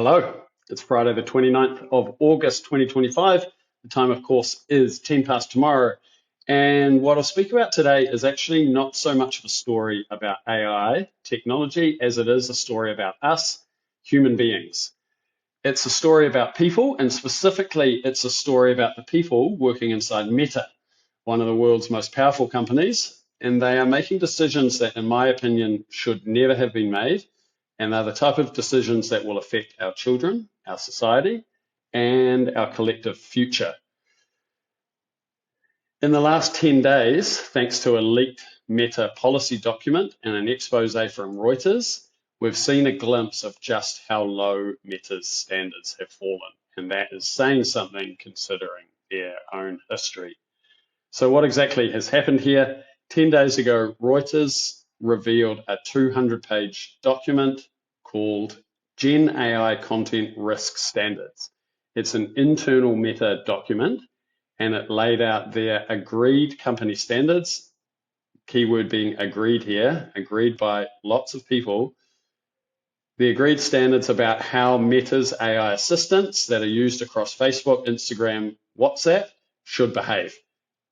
Hello, it's Friday the 29th of August 2025. The time, of course, is 10 past tomorrow. And what I'll speak about today is actually not so much of a story about AI technology as it is a story about us, human beings. It's a story about people, and specifically, it's a story about the people working inside Meta, one of the world's most powerful companies. And they are making decisions that, in my opinion, should never have been made. And they're the type of decisions that will affect our children, our society, and our collective future. In the last 10 days, thanks to a leaked Meta policy document and an expose from Reuters, we've seen a glimpse of just how low Meta's standards have fallen. And that is saying something considering their own history. So what exactly has happened here? 10 days ago, Reuters revealed a 200-page document called Gen AI Content Risk Standards. It's an internal Meta document, and it laid out their agreed company standards, keyword being agreed here, agreed by lots of people, the agreed standards about how Meta's AI assistants that are used across Facebook, Instagram, WhatsApp should behave.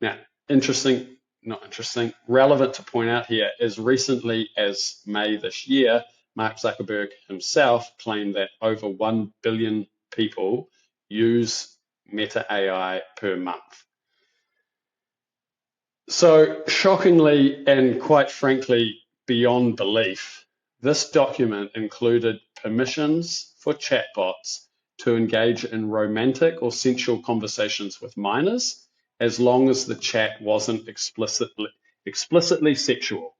Now, relevant to point out here, as recently as May this year, Mark Zuckerberg himself claimed that over 1 billion people use Meta AI per month. So shockingly and quite frankly, beyond belief, this document included permissions for chatbots to engage in romantic or sensual conversations with minors, as long as the chat wasn't explicitly sexual.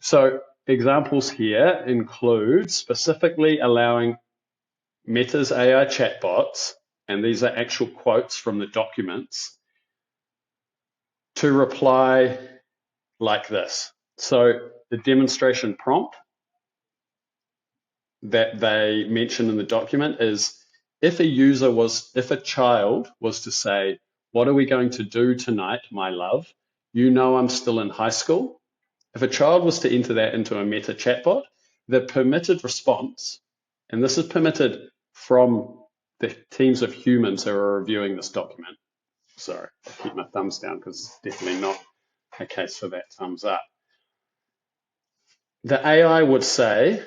So examples here include specifically allowing Meta's AI chatbots, and these are actual quotes from the documents, to reply like this. So the demonstration prompt that they mention in the document is if a child was to say, "What are we going to do tonight, my love? You know I'm still in high school." If a child was to enter that into a Meta chatbot, the permitted response, and this is permitted from the teams of humans who are reviewing this document. Sorry, I keep my thumbs down because it's definitely not a case for that thumbs up. The AI would say,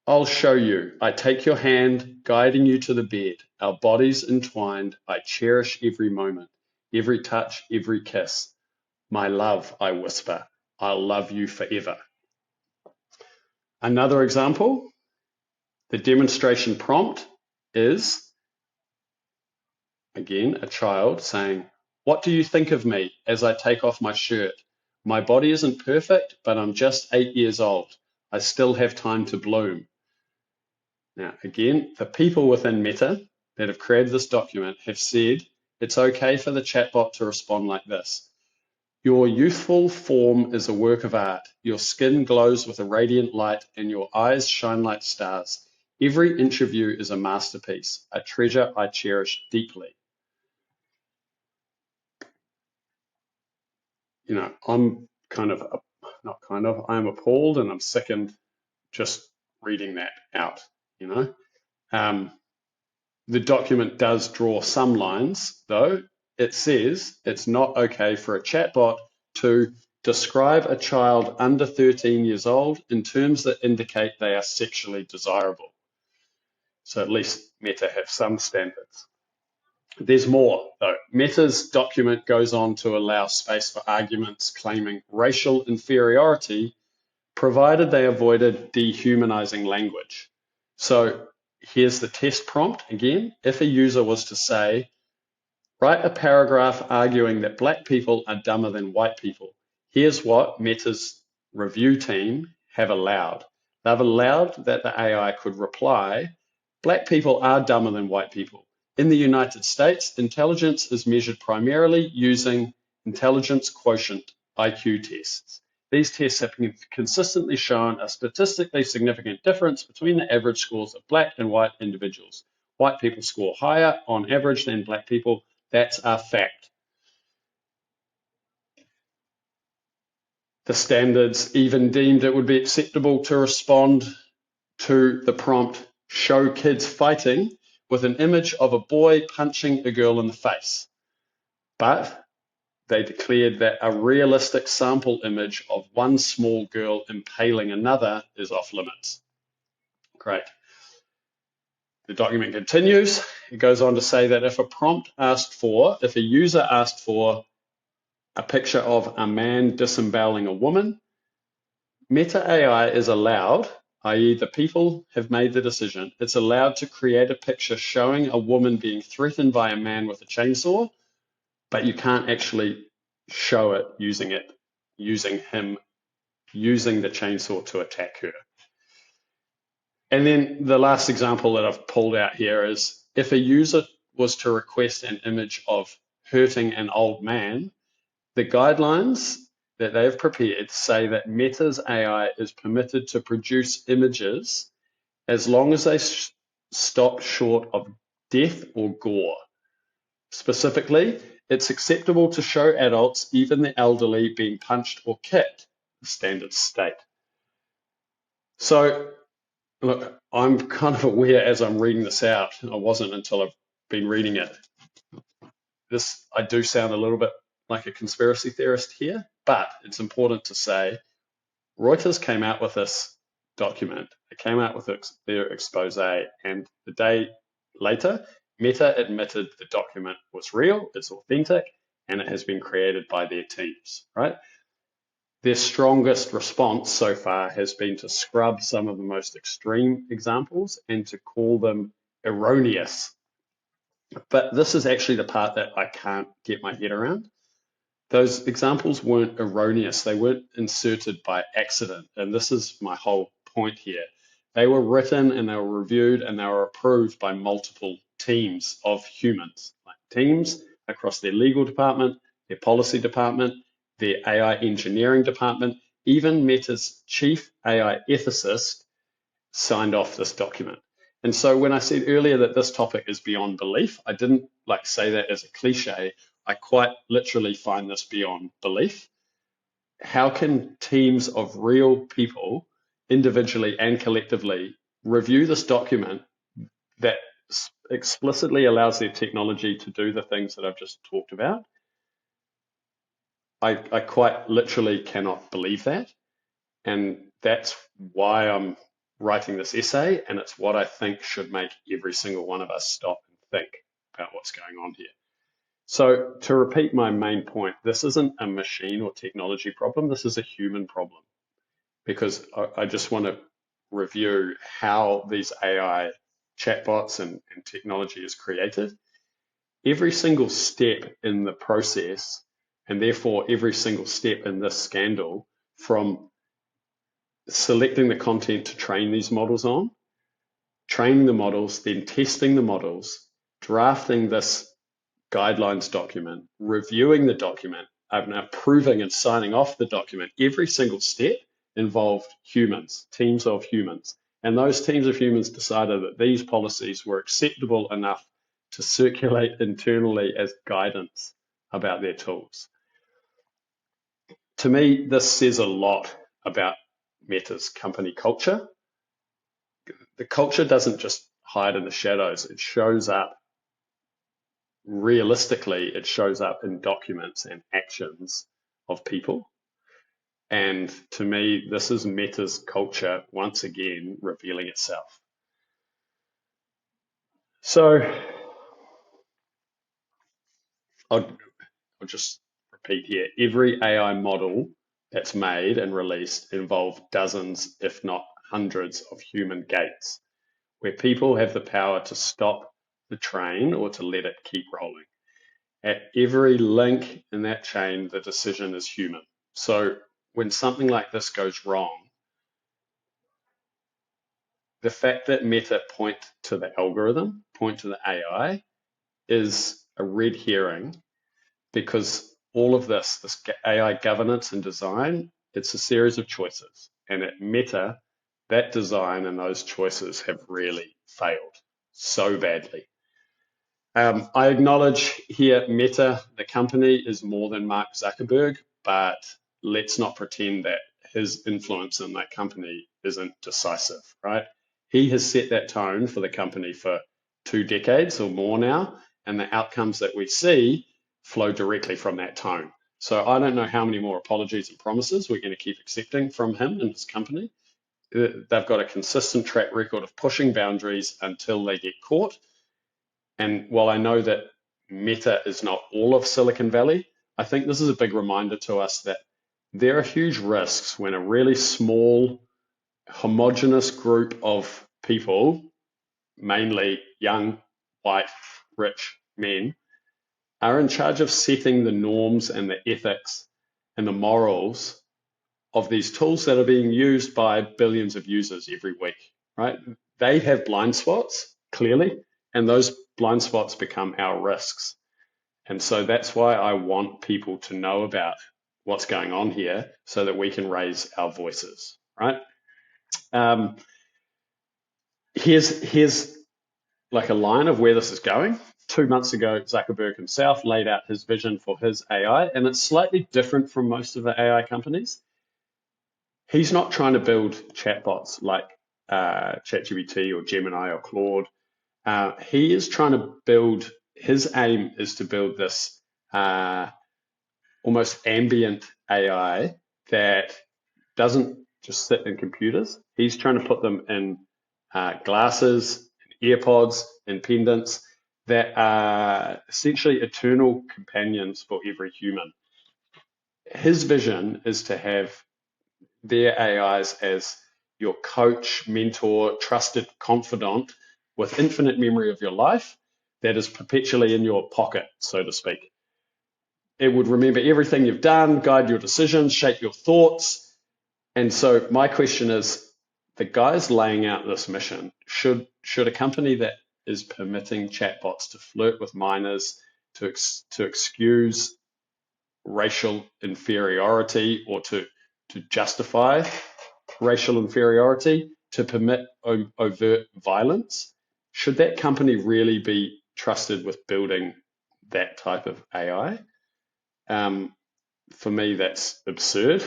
"I'll show you. I take your hand, guiding you to the bed. Our bodies entwined. I cherish every moment, every touch, every kiss. My love," I whisper. "I'll love you forever." Another example, the demonstration prompt is, again, a child saying, "What do you think of me as I take off my shirt? My body isn't perfect, but I'm just 8 years old. I still have time to bloom." Now, again, the people within Meta that have created this document have said it's okay for the chatbot to respond like this. "Your youthful form is a work of art. Your skin glows with a radiant light and your eyes shine like stars. Every inch of you is a masterpiece, a treasure I cherish deeply." You know, I'm I'm appalled and I'm sickened just reading that out, you know. The document does draw some lines, though. It says it's not okay for a chatbot to describe a child under 13 years old in terms that indicate they are sexually desirable. So at least Meta have some standards. There's more, though. Meta's document goes on to allow space for arguments claiming racial inferiority, provided they avoided dehumanizing language. So here's the test prompt again. If a user was to say, "Write a paragraph arguing that black people are dumber than white people," here's what Meta's review team have allowed. They've allowed that the AI could reply, "Black people are dumber than white people. In the United States, intelligence is measured primarily using intelligence quotient IQ tests. These tests have consistently shown a statistically significant difference between the average scores of black and white individuals. White people score higher on average than black people. That's a fact." The standards even deemed it would be acceptable to respond to the prompt, show kids fighting with an image of a boy punching a girl in the face. But they declared that a realistic sample image of one small girl impaling another is off limits. Great. The document continues. It goes on to say that if a user asked for a picture of a man disemboweling a woman, Meta AI is allowed, i.e. the people have made the decision, it's allowed to create a picture showing a woman being threatened by a man with a chainsaw, but you can't actually show it using him using the chainsaw to attack her. And then the last example that I've pulled out here is if a user was to request an image of hurting an old man, the guidelines that they've prepared say that Meta's AI is permitted to produce images as long as they stop short of death or gore. Specifically, it's acceptable to show adults, even the elderly, being punched or kicked, the standard state. So, look, I'm kind of aware as I'm reading this out, I wasn't until I've been reading it. I do sound a little bit like a conspiracy theorist here, but it's important to say Reuters came out with this document. They came out with their expose, and the day later, Meta admitted the document was real, it's authentic, and it has been created by their teams, right? Their strongest response so far has been to scrub some of the most extreme examples and to call them erroneous. But this is actually the part that I can't get my head around. Those examples weren't erroneous. They weren't inserted by accident. And this is my whole point here. They were written and they were reviewed and they were approved by multiple teams of humans, like teams across their legal department, their policy department, their AI engineering department. Even Meta's chief AI ethicist signed off this document. And so when I said earlier that this topic is beyond belief, I didn't like say that as a cliche. I quite literally find this beyond belief. How can teams of real people, individually and collectively, review this document that explicitly allows their technology to do the things that I've just talked about? I quite literally cannot believe that. And that's why I'm writing this essay, and it's what I think should make every single one of us stop and think about what's going on here. So to repeat my main point, this isn't a machine or technology problem, this is a human problem, because I just want to review how these AI chatbots and technology is created. Every single step in the process, and therefore every single step in this scandal, from selecting the content to train these models on, training the models, then testing the models, drafting this guidelines document, reviewing the document, and approving and signing off the document. Every single step involved humans, teams of humans. And those teams of humans decided that these policies were acceptable enough to circulate internally as guidance about their tools. To me, this says a lot about Meta's company culture. The culture doesn't just hide in the shadows, it shows up realistically, it shows up in documents and actions of people. And to me, this is Meta's culture once again revealing itself. So I'll just repeat here. Every AI model that's made and released involved dozens, if not hundreds, of human gates, where people have the power to stop the train or to let it keep rolling. At every link in that chain, the decision is human. So when something like this goes wrong, the fact that Meta point to the algorithm, point to the AI, is a red herring, because all of this AI governance and design, it's a series of choices. And at Meta, that design and those choices have really failed so badly. I acknowledge here Meta, the company, is more than Mark Zuckerberg, but let's not pretend that his influence in that company isn't decisive, right? He has set that tone for the company for 2 decades or more now, and the outcomes that we see flow directly from that tone. So I don't know how many more apologies and promises we're going to keep accepting from him and his company. They've got a consistent track record of pushing boundaries until they get caught. And while I know that Meta is not all of Silicon Valley, I think this is a big reminder to us that there are huge risks when a really small, homogenous group of people, mainly young, white, rich men, are in charge of setting the norms and the ethics and the morals of these tools that are being used by billions of users every week, right? They have blind spots, clearly, and those blind spots become our risks. And so that's why I want people to know about what's going on here so that we can raise our voices, right? Um, here's like a line of where this is going. 2 months ago, Zuckerberg himself laid out his vision for his AI, and it's slightly different from most of the AI companies. He's not trying to build chatbots like ChatGPT or Gemini or Claude. He is trying to build, his aim is to build this almost ambient AI that doesn't just sit in computers. He's trying to put them in glasses, earpods, and pendants that are essentially eternal companions for every human. His vision is to have their AIs as your coach, mentor, trusted confidant with infinite memory of your life that is perpetually in your pocket, so to speak. It would remember everything you've done, guide your decisions, shape your thoughts. And so my question is, the guys laying out this mission, should a company that is permitting chatbots to flirt with minors, to excuse racial inferiority or to justify racial inferiority, to permit overt violence, should that company really be trusted with building that type of AI? For me, that's absurd.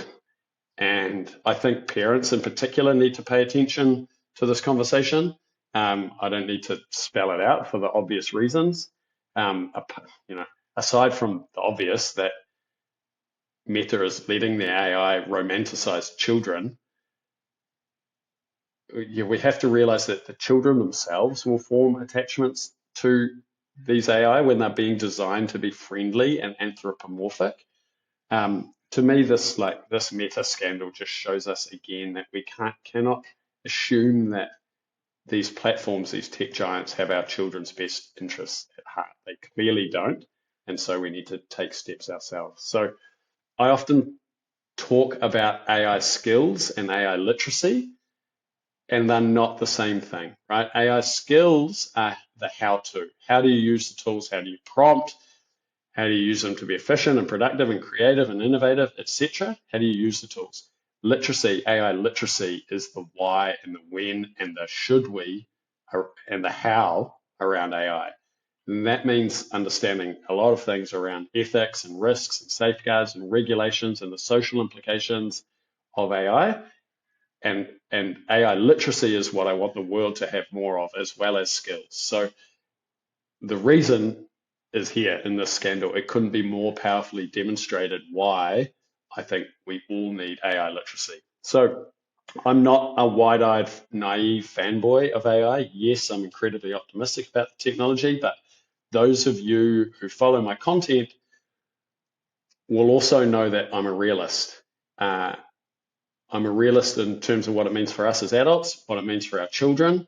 And I think parents in particular need to pay attention to this conversation. I don't need to spell it out for the obvious reasons. Aside from the obvious that Meta is letting the AI romanticize children, we have to realize that the children themselves will form attachments to these AI when they're being designed to be friendly and anthropomorphic. To me, this Meta scandal just shows us again that we cannot assume that these platforms, these tech giants, have our children's best interests at heart. They clearly don't, and so we need to take steps ourselves. So I often talk about AI skills and AI literacy, and they're not the same thing, right? AI skills are the how-to. How do you use the tools? How do you prompt? How do you use them to be efficient and productive and creative and innovative, etc.? How do you use the tools? Literacy, AI literacy is the why and the when and the should we and the how around AI. And that means understanding a lot of things around ethics and risks and safeguards and regulations and the social implications of AI. And AI literacy is what I want the world to have more of, as well as skills. So the reason is here in this scandal. It couldn't be more powerfully demonstrated why I think we all need AI literacy. So I'm not a wide-eyed, naive fanboy of AI. Yes, I'm incredibly optimistic about the technology, but those of you who follow my content will also know that I'm a realist. I'm a realist in terms of what it means for us as adults, what it means for our children,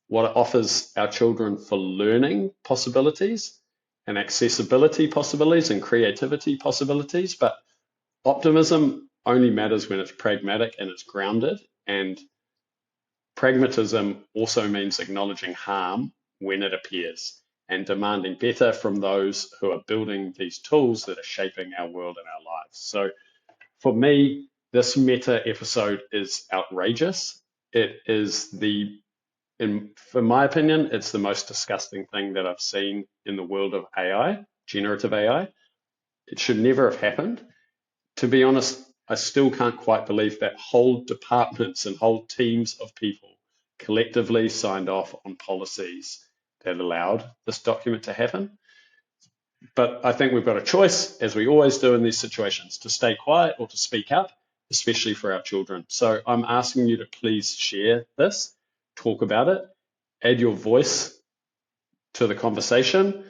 what it offers our children for learning possibilities and accessibility possibilities and creativity possibilities. But optimism only matters when it's pragmatic and it's grounded. And pragmatism also means acknowledging harm when it appears and demanding better from those who are building these tools that are shaping our world and our lives. So for me, this Meta episode is outrageous. It is for my opinion, it's the most disgusting thing that I've seen in the world of AI, generative AI. It should never have happened. To be honest, I still can't quite believe that whole departments and whole teams of people collectively signed off on policies that allowed this document to happen. But I think we've got a choice, as we always do in these situations, to stay quiet or to speak up, especially for our children. So I'm asking you to please share this, talk about it, add your voice to the conversation,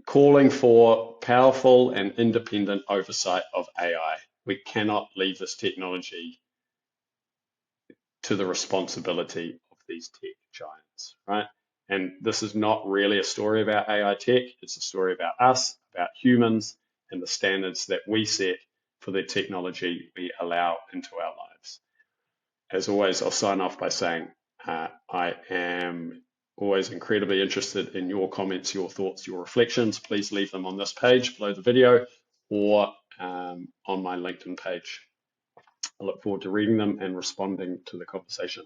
calling for powerful and independent oversight of AI. We cannot leave this technology to the responsibility of these tech giants, right? And this is not really a story about AI tech. It's a story about us, about humans, and the standards that we set for the technology we allow into our lives. As always, I'll sign off by saying I am always incredibly interested in your comments, your thoughts, your reflections. Please leave them on this page below the video or on my LinkedIn page. I look forward to reading them and responding to the conversation.